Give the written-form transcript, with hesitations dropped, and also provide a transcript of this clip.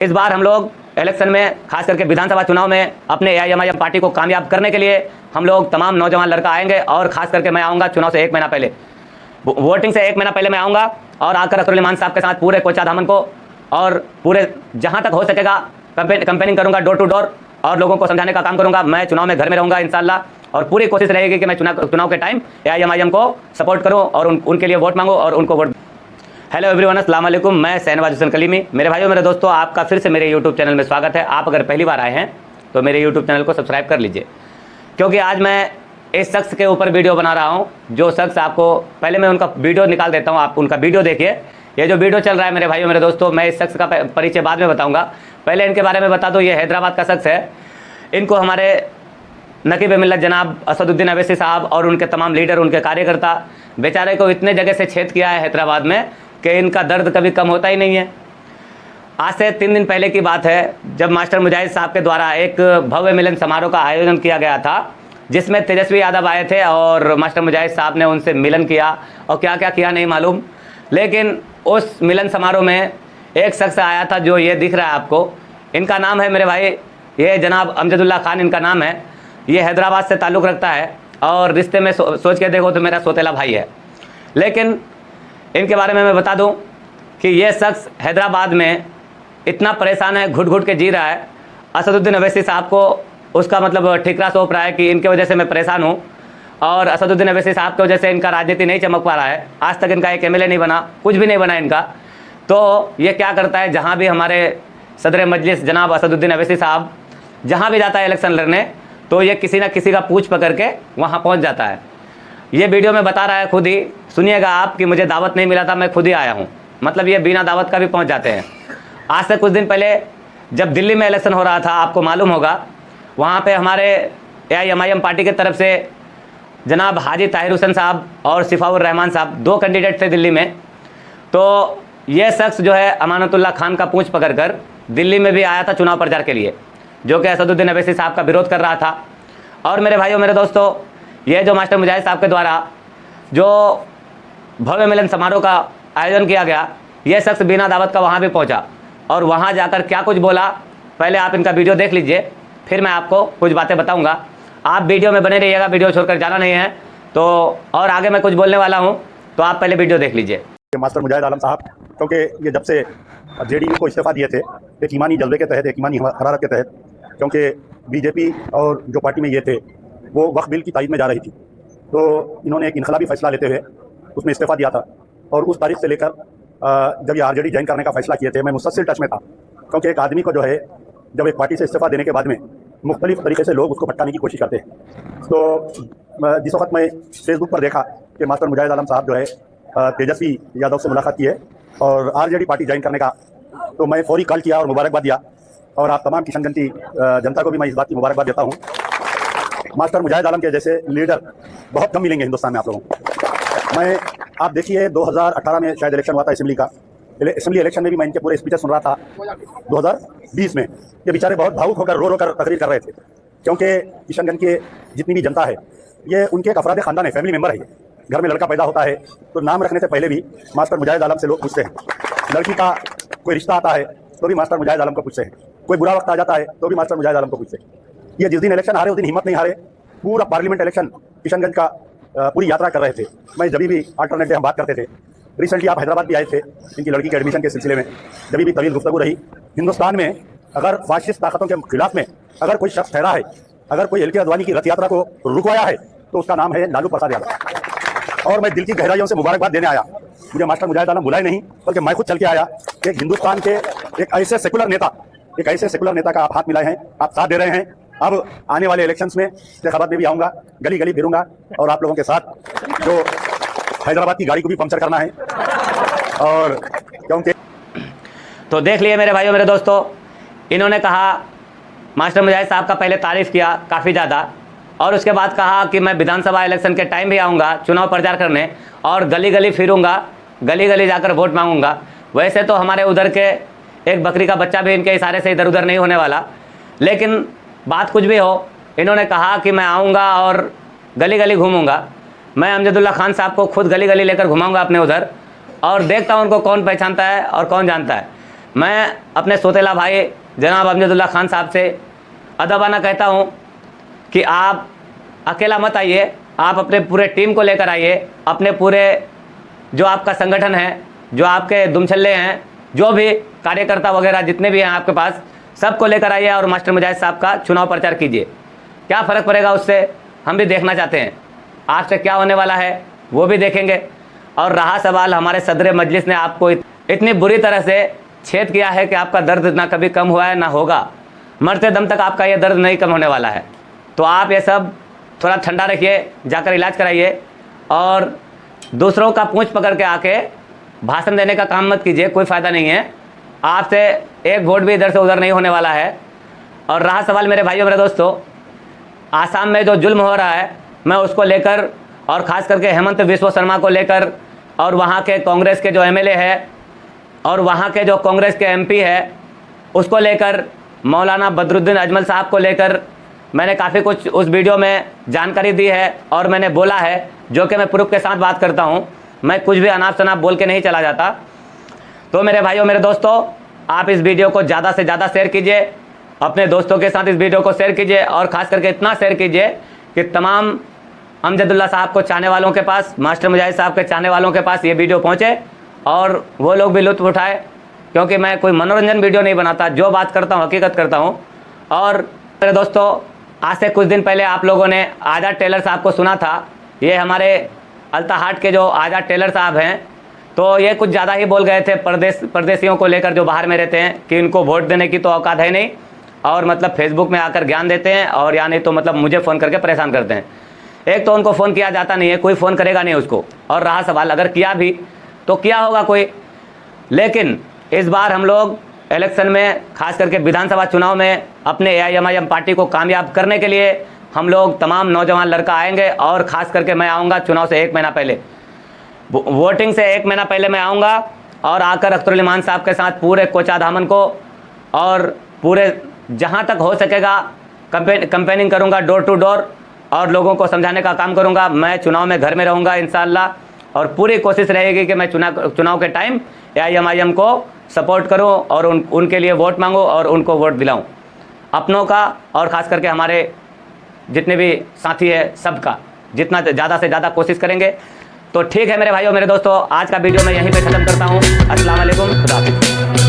इस बार हम लोग इलेक्शन में, खास करके विधानसभा चुनाव में, अपने एआईएमआईएम पार्टी को कामयाब करने के लिए हम लोग तमाम नौजवान लड़का आएंगे। और खास करके मैं आऊँगा चुनाव से 1 महीना पहले, वोटिंग से 1 महीना पहले मैं आऊँगा और आकर अकरुल ईमान साहब के साथ पूरे कोचा धामन को और पूरे जहाँ तक हो सकेगा कैंपेनिंग करूँगा, डोर टू डोर, और लोगों को समझाने का काम करूँगा। मैं चुनाव में घर में रहूँगा इंशाल्लाह, और पूरी कोशिश रहेगी कि मैं चुनाव के टाइम एआईएमआईएम को सपोर्ट करूँ और उनके लिए वोट मांगूँ और उनको वोट। हेलो एवरीवन, अस्सलाम वालेकुम। मैं शहनवाज हुसैन कलीमी। मेरे भाइयों, मेरे दोस्तों, आपका फिर से मेरे यूट्यूब चैनल में स्वागत है। आप अगर पहली बार आए हैं तो मेरे यूट्यूब चैनल को सब्सक्राइब कर लीजिए, क्योंकि आज मैं इस शख्स के ऊपर वीडियो बना रहा हूं। जो शख्स, आपको पहले मैं उनका वीडियो निकाल देता हूं, आप उनका वीडियो देखिए। ये जो वीडियो चल रहा है मेरे भाइयों, मेरे दोस्तों, मैं इस शख्स का परिचय बाद में बताऊँगा। पहले इनके बारे में बता दूँ। ये हैदराबाद का शख्स है। इनको हमारे नकीब मिल्लत जनाब असदुद्दीन अवैसी साहब और उनके तमाम लीडर, उनके कार्यकर्ता, बेचारे को इतने जगह से छेद किया है हैदराबाद में कि इनका दर्द कभी कम होता ही नहीं है। आज से 3 दिन पहले की बात है, जब मास्टर मुजाहिद साहब के द्वारा एक भव्य मिलन समारोह का आयोजन किया गया था, जिसमें तेजस्वी यादव आए थे और मास्टर मुजाहिद साहब ने उनसे मिलन किया और क्या क्या किया नहीं मालूम। लेकिन उस मिलन समारोह में एक शख्स आया था, जो ये दिख रहा है आपको। इनका नाम है मेरे भाई, ये जनाब अमजदुल्ला खान इनका नाम है। ये हैदराबाद से ताल्लुक़ रखता है और रिश्ते में सोच के देखो तो मेरा सौतेला भाई है। लेकिन इनके बारे में मैं बता दूं कि ये शख्स हैदराबाद में इतना परेशान है, घुट घुट के जी रहा है। असदुद्दीन अवैसी साहब को उसका मतलब ठिकरा सौंप रहा है कि इनके वजह से मैं परेशान हूं, और असदुद्दीन अवैसी साहब की वजह से इनका राजनीति नहीं चमक पा रहा है। आज तक इनका एक एमएलए नहीं बना, कुछ भी नहीं बना इनका। तो ये क्या करता है, जहाँ भी हमारे सदर मजलिस जनाब असदुद्दीन अवैसी साहब जहाँ भी जाता है इलेक्शन लड़ने, तो ये किसी ना किसी का पूछ पकड़ के वहाँ पहुँच जाता है। ये वीडियो में बता रहा है खुद ही, सुनिएगा आप, कि मुझे दावत नहीं मिला था, मैं खुद ही आया हूँ। मतलब ये बिना दावत का भी पहुँच जाते हैं। आज से कुछ दिन पहले जब दिल्ली में इलेक्शन हो रहा था, आपको मालूम होगा, वहाँ पे हमारे एआईएमआईएम पार्टी की तरफ से जनाब हाजी ताहिर हुसैन साहब और सिफाउर रहमान साहब 2 कैंडिडेट थे दिल्ली में। तो ये शख्स जो है अमानतुल्लाह खान का पूँछ पकड़ कर दिल्ली में भी आया था चुनाव प्रचार के लिए, जो कि असदुद्दीन अवैसी साहब का विरोध कर रहा था। और मेरे भाइयों, मेरे दोस्तों, ये जो मास्टर मुजाहिद साहब के द्वारा जो भव्य मिलन समारोह का आयोजन किया गया, ये शख्स बिना दावत का वहाँ भी पहुँचा और वहाँ जाकर क्या कुछ बोला, पहले आप इनका वीडियो देख लीजिए, फिर मैं आपको कुछ बातें बताऊँगा। आप वीडियो में बने रहिएगा, वीडियो छोड़कर जाना नहीं है। तो और आगे मैं कुछ बोलने वाला हूँ, तो आप पहले वीडियो देख लीजिए। मास्टर मुजाहिद आलम साहब, क्योंकि ये जब से जेडीयू को इस्तीफा दिए थे, एक ईमानी जज्बे के तहत, एक ईमानी हरारत के तहत, क्योंकि बीजेपी और जो पार्टी में ये थे वो वक्फ बिल की तायद में जा रही थी, तो इन्होंने एक इनकलाबी फैसला लेते हुए उसमें इस्तीफा दिया था। और उस तारीख से लेकर जब ये आरजेडी ज्वाइन करने का फैसला किए थे, मैं मुसलसल टच में था, क्योंकि एक आदमी को जो है, जब एक पार्टी से इस्तीफा देने के बाद में मुख्तलिफ तरीके से लोग उसको भटकाने की कोशिश करते हैं। तो जिस वक्त मैं फेसबुक पर देखा कि मास्टर मुजाहिद आलम साहब जो है तेजस्वी यादव से मुलाकात की है और आरजेडी पार्टी ज्वाइन करने का, तो मैं फौरी कॉल किया और मुबारकबाद दिया। और आप तमाम किशनगंज जनता को भी मैं इस बात की मुबारकबाद देता हूँ। मास्टर मुजाहिद आलम के जैसे लीडर बहुत कम मिलेंगे हिंदुस्तान में आप लोगों को। आप देखिए 2018 में शायद इलेक्शन हुआ था असेंबली इलेक्शन में भी मैं इनके पूरे स्पीचेस सुन रहा था। 2020 में ये बेचारे बहुत भावुक होकर रो कर तकरीर कर रहे थे, क्योंकि किशनगंज के जितनी भी जनता है, ये उनके एक अफराद खानदान है, फैमिली मेम्बर है। घर में लड़का पैदा होता है तो नाम रखने से पहले भी मास्टर मुजाहिद आलम से लोग पूछते हैं। लड़की का कोई रिश्ता आता है तो भी मास्टर मुजाहिद आलम को पूछते हैं। कोई बुरा वक्त आ जाता है तो भी मास्टर मुजाहिद आलम को पूछते हैं। ये जिस दिन इलेक्शन हारे उस दिन हिम्मत नहीं हारे, पूरा पार्लियामेंट इलेक्शन किशनगंज का पूरी यात्रा कर रहे थे। मैं जब भी अल्टरनेटिव हम बात करते थे, रिसेंटली आप हैदराबाद भी आए थे इनकी लड़की के एडमिशन के सिलसिले में, जब भी तवील गुफ्तगू रही। हिंदुस्तान में अगर फाशिस्ट ताकतों के खिलाफ में अगर कोई शख्स ठहरा है, अगर कोई एलके अडवाणी की रथ यात्रा को रुकवाया है, तो उसका नाम है लालू प्रसाद यादव। और मैं दिल की गहराइयों से मुबारकबाद देने आया। मुझे मास्टर मुजाहिद आलम बुलाए नहीं, बल्कि मैं खुद चल के आया कि हिंदुस्तान के एक ऐसे सेकुलर नेता का आप हाथ मिलाए हैं, आप साथ दे रहे हैं। अब आने वाले इलेक्शंस में इंतखाबात में भी आऊँगा, गली गली फिरूंगा और आप लोगों के साथ जो हैदराबाद की गाड़ी को भी पंक्चर करना है। और क्योंकि तो देख लिए मेरे भाइयों, मेरे दोस्तों, इन्होंने कहा, मास्टर मुजाहिद साहब का पहले तारीफ़ किया काफ़ी ज़्यादा, और उसके बाद कहा कि मैं विधानसभा इलेक्शन के टाइम भी आऊँगा चुनाव प्रचार करने और गली गली फिरूंगा, गली गली जाकर वोट मांगूंगा। वैसे तो हमारे उधर के एक बकरी का बच्चा भी इनके इशारे से इधर उधर नहीं होने वाला, लेकिन बात कुछ भी हो, इन्होंने कहा कि मैं आऊँगा और गली गली घूमूंगा। मैं अमजदुल्ला खान साहब को खुद गली गली लेकर घुमाऊँगा अपने उधर, और देखता हूँ उनको कौन पहचानता है और कौन जानता है। मैं अपने सोतेला भाई जनाब अमजदुल्ला खान साहब से अदबाना कहता हूँ कि आप अकेला मत आइए, आप अपने पूरे टीम को लेकर आइए, अपने पूरे जो आपका संगठन है, जो आपके दुमछल्ले हैं, जो भी कार्यकर्ता वगैरह जितने भी हैं आपके पास, सबको लेकर आइए और मास्टर मुजाहिद साहब का चुनाव प्रचार कीजिए। क्या फ़र्क पड़ेगा उससे, हम भी देखना चाहते हैं। आपसे क्या होने वाला है वो भी देखेंगे। और रहा सवाल हमारे सदर मजलिस ने आपको इतनी बुरी तरह से छेद किया है कि आपका दर्द ना कभी कम हुआ है ना होगा, मरते दम तक आपका ये दर्द नहीं कम होने वाला है। तो आप ये सब थोड़ा ठंडा रखिए, जाकर इलाज कराइए और दूसरों का पूंछ पकड़ के आके भाषण देने का काम मत कीजिए, कोई फ़ायदा नहीं है। आपसे एक वोट भी इधर से उधर नहीं होने वाला है। और रहा सवाल मेरे भाइयों मेरे दोस्तों, आसाम में जो जुल्म हो रहा है, मैं उसको लेकर और ख़ास करके हेमंत बिस्वा शर्मा को लेकर और वहाँ के कांग्रेस के जो एमएलए है और वहाँ के जो कांग्रेस के एमपी है उसको लेकर, मौलाना बदरुद्दीन अजमल साहब को लेकर मैंने काफ़ी कुछ उस वीडियो में जानकारी दी है और मैंने बोला है, जो कि मैं प्रूफ के साथ बात करता हूँ। मैं कुछ भी अनाप शनाप बोल के नहीं चला जाता। तो मेरे भाइयों मेरे दोस्तों, आप इस वीडियो को ज़्यादा से ज़्यादा शेयर कीजिए, अपने दोस्तों के साथ इस वीडियो को शेयर कीजिए और ख़ास करके इतना शेयर कीजिए कि तमाम अमजदुल्ला साहब को चाहने वालों के पास, मास्टर मुजाहिद साहब के चाहने वालों के पास ये वीडियो पहुँचे और वो लोग भी लुत्फ़ उठाए। क्योंकि मैं कोई मनोरंजन वीडियो नहीं बनाता, जो बात करता हूँ हकीकत करता हूँ। और मेरे दोस्तों, आज से कुछ दिन पहले आप लोगों ने आज़ाद टेलर साहब को सुना था। ये हमारे अल्ताहाट के जो आज़ाद टेलर साहब हैं, तो ये कुछ ज़्यादा ही बोल गए थे परदेशियों को लेकर जो बाहर में रहते हैं कि इनको वोट देने की तो औकात है नहीं, और मतलब फेसबुक में आकर ज्ञान देते हैं और या नहीं तो मतलब मुझे फ़ोन करके परेशान करते हैं। एक तो उनको फ़ोन किया जाता नहीं है, कोई फ़ोन करेगा नहीं उसको, और रहा सवाल अगर किया भी तो किया होगा कोई। लेकिन इस बार हम लोग इलेक्शन में, खास करके विधानसभा चुनाव में, अपने AIMIM पार्टी को कामयाब करने के लिए हम लोग तमाम नौजवान लड़का आएंगे। और ख़ास करके मैं आऊँगा चुनाव से 1 महीना पहले, वोटिंग से 1 महीना पहले मैं आऊँगा और आकर अख्तरुल ईमान साहब के साथ पूरे कोचा धामन को और पूरे जहाँ तक हो सकेगा कैंपेनिंग करूँगा, डोर टू डोर, और लोगों को समझाने का काम करूँगा। मैं चुनाव में घर में रहूँगा इंशाअल्लाह, और पूरी कोशिश रहेगी कि मैं चुनाव के टाइम AIMIM को सपोर्ट करूं और उनके लिए वोट मांगूं और उनको वोट दिलाऊं, अपनों का और ख़ास करके हमारे जितने भी साथी हैं सबका, जितना ज़्यादा से ज़्यादा कोशिश करेंगे। तो ठीक है मेरे भाइयों मेरे दोस्तों, आज का वीडियो मैं यहीं पे ख़त्म करता हूं। अस्सलाम वालेकुम, खुदा हाफिज़।